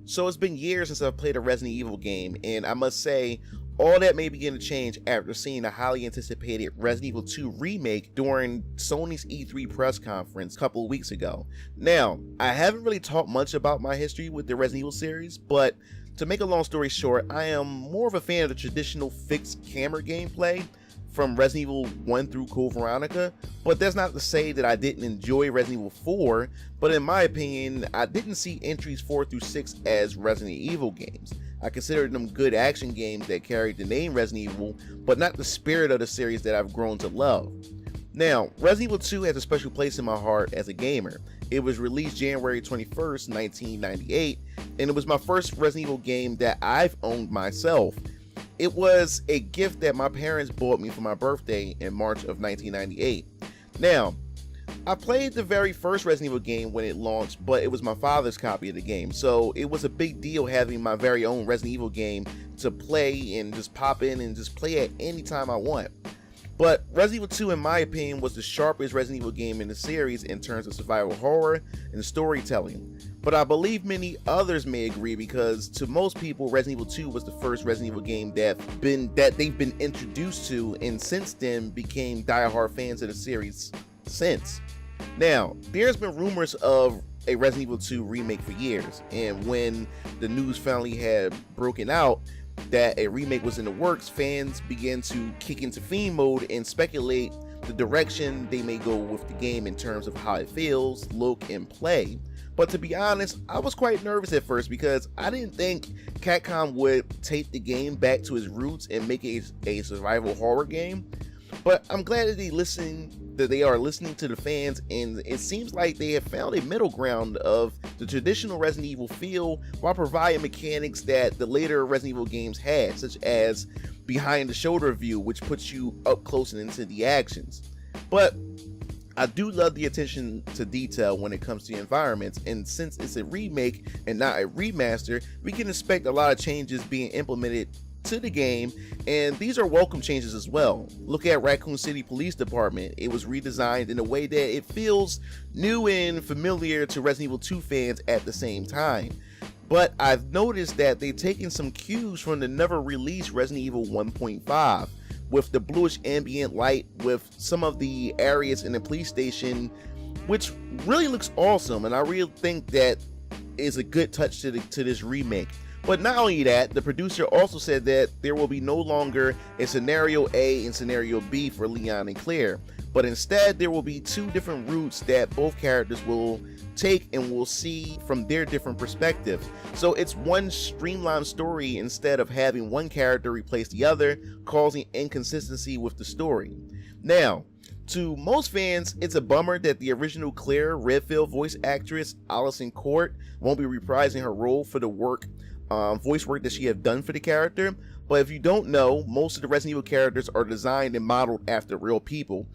So it's been years since I've played a Resident Evil game, and I must say, all that may begin to change after seeing the highly anticipated Resident Evil 2 remake during Sony's E3 press conference a couple of weeks ago. Now, I haven't really talked much about my history with the Resident Evil series, but to make a long story short, I am more of a fan of the traditional fixed camera gameplay from Resident Evil 1 through Code Veronica, but that's not to say that I didn't enjoy Resident Evil 4, but in my opinion, I didn't see entries 4 through 6 as Resident Evil games. I considered them good action games that carried the name Resident Evil, but not the spirit of the series that I've grown to love. Now, Resident Evil 2 has a special place in my heart as a gamer. It was released January 21st, 1998, and it was my first Resident Evil game that I've owned myself. It was a gift that my parents bought me for my birthday in March of 1998. Now, I played the very first Resident Evil game when it launched, but it was my father's copy of the game, so it was a big deal having my very own Resident Evil game to play and just pop in and just play at any time I want. But Resident Evil 2, in my opinion, was the sharpest Resident Evil game in the series in terms of survival horror and storytelling. But I believe many others may agree, because to most people, Resident Evil 2 was the first Resident Evil game that they've been introduced to, and since then became diehard fans of the series since. Now, there's been rumors of a Resident Evil 2 remake for years, and when the news finally had broken out that a remake was in the works, fans began to kick into fiend mode and speculate the direction they may go with the game in terms of how it feels, look, and play. But to be honest, I was quite nervous at first because I didn't think Capcom would take the game back to its roots and make it a survival horror game. But I'm glad that they are listening to the fans, and it seems like they have found a middle ground of the traditional Resident Evil feel while providing mechanics that the later Resident Evil games had, such as behind the shoulder view, which puts you up close and into the actions. But I do love the attention to detail when it comes to the environments, and since it's a remake and not a remaster, we can expect a lot of changes being implemented to the game, and these are welcome changes as well. Look at Raccoon City Police Department. It was redesigned in a way that it feels new and familiar to Resident Evil 2 fans at the same time. But I've noticed that they've taken some cues from the never released Resident Evil 1.5, with the bluish ambient light, with some of the areas in the police station, which really looks awesome, and I really think that is a good touch to this remake. But not only that, the producer also said that there will be no longer a Scenario A and Scenario B for Leon and Claire, but instead there will be two different routes that both characters will take and we'll see from their different perspectives. So it's one streamlined story instead of having one character replace the other, causing inconsistency with the story. Now, to most fans, it's a bummer that the original Claire Redfield voice actress Allison Court won't be reprising her role for the voice work that she have done for the character. But if you don't know, most of the Resident Evil characters are designed and modeled after real people.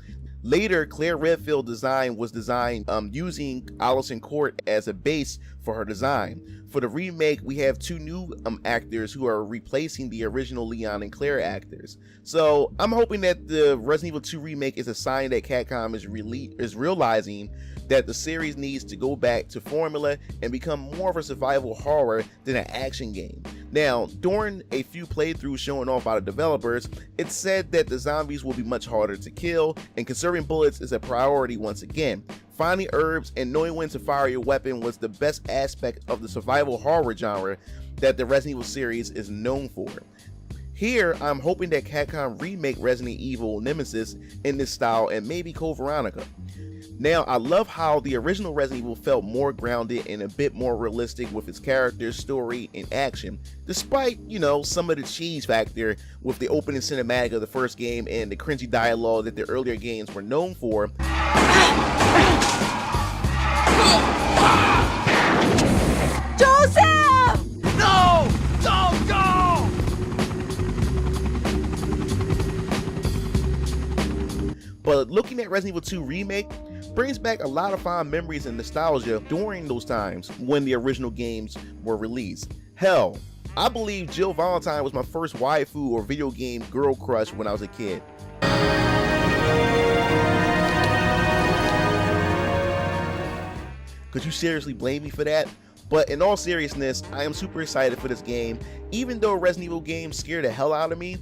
Later, Claire Redfield's design was designed using Allison Court as a base for her design. For the remake, we have two new actors who are replacing the original Leon and Claire actors. So I'm hoping that the Resident Evil 2 remake is a sign that Capcom is realizing that the series needs to go back to formula and become more of a survival horror than an action game. Now, during a few playthroughs showing off by the developers, it's said that the zombies will be much harder to kill, and conserving bullets is a priority once again. Finding herbs and knowing when to fire your weapon was the best aspect of the survival horror genre that the Resident Evil series is known for. Here, I'm hoping that Capcom remake Resident Evil Nemesis in this style and maybe Code Veronica. Now, I love how the original Resident Evil felt more grounded and a bit more realistic with its characters, story, and action, despite, some of the cheese factor with the opening cinematic of the first game and the cringy dialogue that the earlier games were known for. Joseph! No! Don't go! But looking at Resident Evil 2 Remake brings back a lot of fond memories and nostalgia during those times when the original games were released. Hell, I believe Jill Valentine was my first waifu or video game girl crush when I was a kid. Could you seriously blame me for that? But in all seriousness, I am super excited for this game, even though Resident Evil games scare the hell out of me,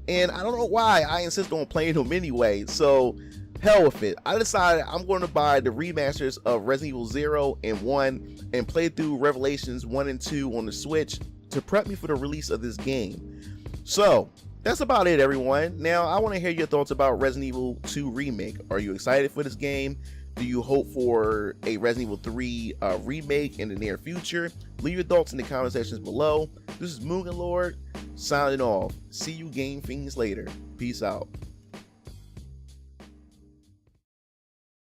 and I don't know why I insist on playing them anyway, so hell with it. I decided I'm going to buy the remasters of Resident Evil 0 and 1 and play through Revelations 1 and 2 on the Switch to prep me for the release of this game. So that's about it, everyone. Now I want to hear your thoughts about Resident Evil 2 Remake. Are you excited for this game? Do you hope for a Resident Evil 3 remake in the near future? Leave your thoughts in the comment sections below. This is Mugen Lord signing off. See you game fiends later. Peace out.